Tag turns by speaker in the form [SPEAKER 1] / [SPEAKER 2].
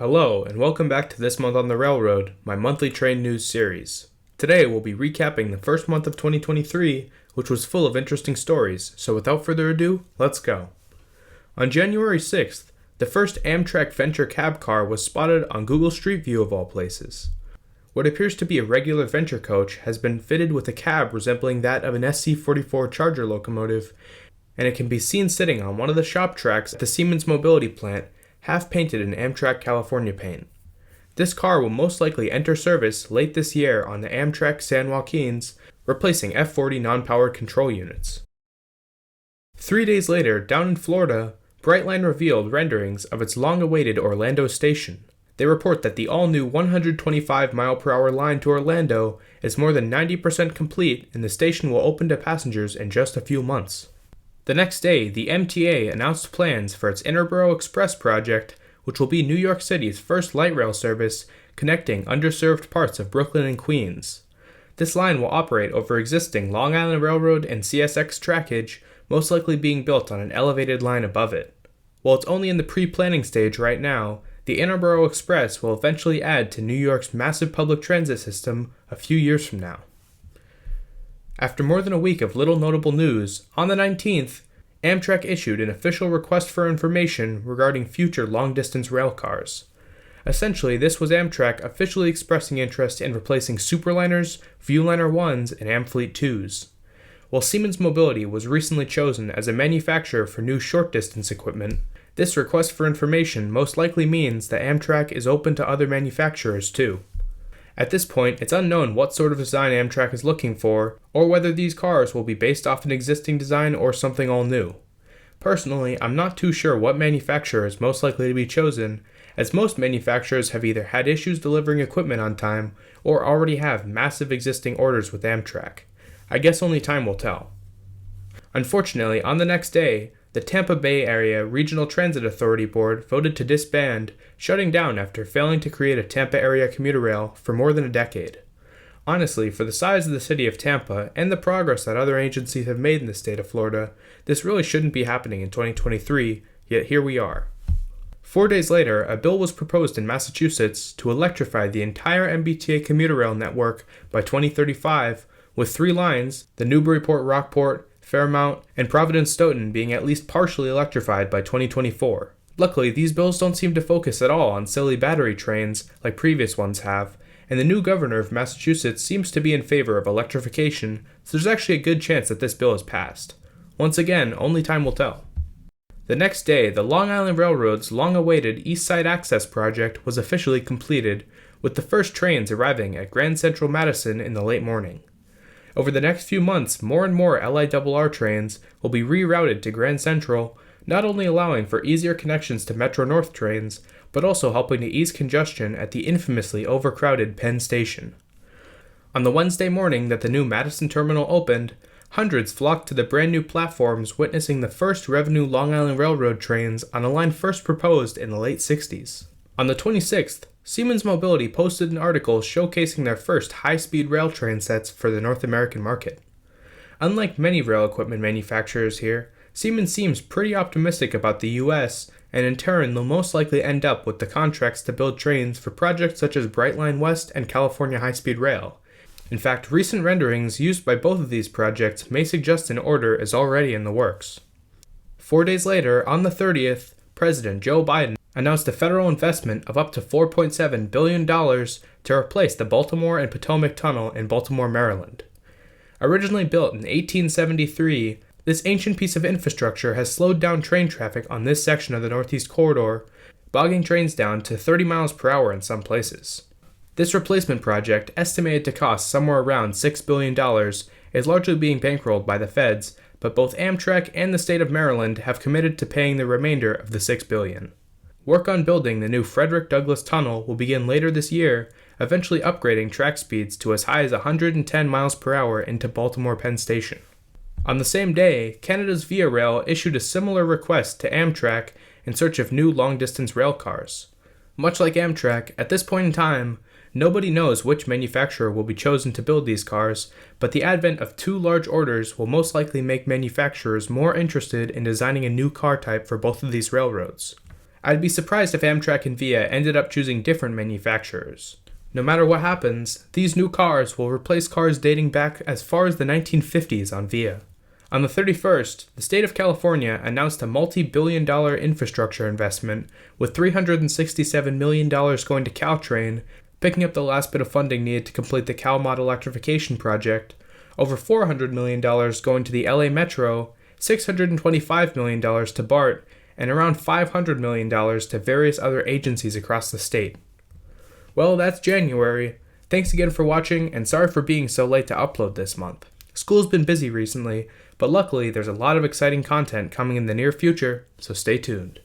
[SPEAKER 1] Hello, and welcome back to This Month on the Railroad, my monthly train news series. Today we'll be recapping the first month of 2023, which was full of interesting stories, so without further ado, let's go. On January 6th, the first Amtrak Venture cab car was spotted on Google Street View of all places. What appears to be a regular Venture coach has been fitted with a cab resembling that of an SC-44 Charger locomotive, and it can be seen sitting on one of the shop tracks at the Siemens Mobility plant, half painted in Amtrak California paint. This car will most likely enter service late this year on the Amtrak San Joaquins, replacing F-40 non-powered control units. 3 days later, down in Florida, Brightline revealed renderings of its long-awaited Orlando station. They report that the all-new 125-mile-per-hour line to Orlando is more than 90% complete, and the station will open to passengers in just a few months. The next day, the MTA announced plans for its Interborough Express project, which will be New York City's first light rail service connecting underserved parts of Brooklyn and Queens. This line will operate over existing Long Island Railroad and CSX trackage, most likely being built on an elevated line above it. While it's only in the pre-planning stage right now, the Interborough Express will eventually add to New York's massive public transit system a few years from now. After more than a week of little notable news, on the 19th, Amtrak issued an official request for information regarding future long-distance rail cars. Essentially, this was Amtrak officially expressing interest in replacing Superliners, Viewliner 1s, and Amfleet 2s. While Siemens Mobility was recently chosen as a manufacturer for new short-distance equipment, this request for information most likely means that Amtrak is open to other manufacturers too. At this point, it's unknown what sort of design Amtrak is looking for, or whether these cars will be based off an existing design or something all new. Personally, I'm not too sure what manufacturer is most likely to be chosen, as most manufacturers have either had issues delivering equipment on time, or already have massive existing orders with Amtrak. I guess only time will tell. Unfortunately, on the next day, the Tampa Bay Area Regional Transit Authority Board voted to disband, shutting down after failing to create a Tampa area commuter rail for more than a decade. Honestly, for the size of the city of Tampa and the progress that other agencies have made in the state of Florida, this really shouldn't be happening in 2023, yet here we are. 4 days later, a bill was proposed in Massachusetts to electrify the entire MBTA commuter rail network by 2035, with 3 lines, the Newburyport-Rockport, Fairmount, and Providence-Stoughton being at least partially electrified by 2024. Luckily, these bills don't seem to focus at all on silly battery trains like previous ones have, and the new governor of Massachusetts seems to be in favor of electrification, so there's actually a good chance that this bill is passed. Once again, only time will tell. The next day, the Long Island Railroad's long-awaited East Side Access project was officially completed, with the first trains arriving at Grand Central Madison in the late morning. Over the next few months, more and more LIRR trains will be rerouted to Grand Central, not only allowing for easier connections to Metro North trains, but also helping to ease congestion at the infamously overcrowded Penn Station. On the Wednesday morning that the new Madison terminal opened, hundreds flocked to the brand new platforms, witnessing the first revenue Long Island Railroad trains on a line first proposed in the late 60s. On the 26th, Siemens Mobility posted an article showcasing their first high-speed rail train sets for the North American market. Unlike many rail equipment manufacturers here, Siemens seems pretty optimistic about the US, and in turn they'll most likely end up with the contracts to build trains for projects such as Brightline West and California High-Speed Rail. In fact, recent renderings used by both of these projects may suggest an order is already in the works. 4 days later, on the 30th, President Joe Biden announced a federal investment of up to $4.7 billion to replace the Baltimore and Potomac Tunnel in Baltimore, Maryland. Originally built in 1873, this ancient piece of infrastructure has slowed down train traffic on this section of the Northeast Corridor, bogging trains down to 30 miles per hour in some places. This replacement project, estimated to cost somewhere around $6 billion, is largely being bankrolled by the feds, but both Amtrak and the state of Maryland have committed to paying the remainder of the $6 billion. Work on building the new Frederick Douglass Tunnel will begin later this year, eventually upgrading track speeds to as high as 110 miles per hour into Baltimore Penn Station. On the same day, Canada's Via Rail issued a similar request to Amtrak in search of new long-distance rail cars. Much like Amtrak, at this point in time, nobody knows which manufacturer will be chosen to build these cars, but the advent of 2 large orders will most likely make manufacturers more interested in designing a new car type for both of these railroads. I'd be surprised if Amtrak and Via ended up choosing different manufacturers. No matter what happens, these new cars will replace cars dating back as far as the 1950s on Via. On the 31st, the state of California announced a multi-billion-dollar infrastructure investment, with $367 million going to Caltrain, picking up the last bit of funding needed to complete the CalMod electrification project, over $400 million going to the LA Metro, $625 million to BART, and around $500 million to various other agencies across the state. Well, that's January. Thanks again for watching, and sorry for being so late to upload this month. School's been busy recently, but luckily there's a lot of exciting content coming in the near future, so stay tuned.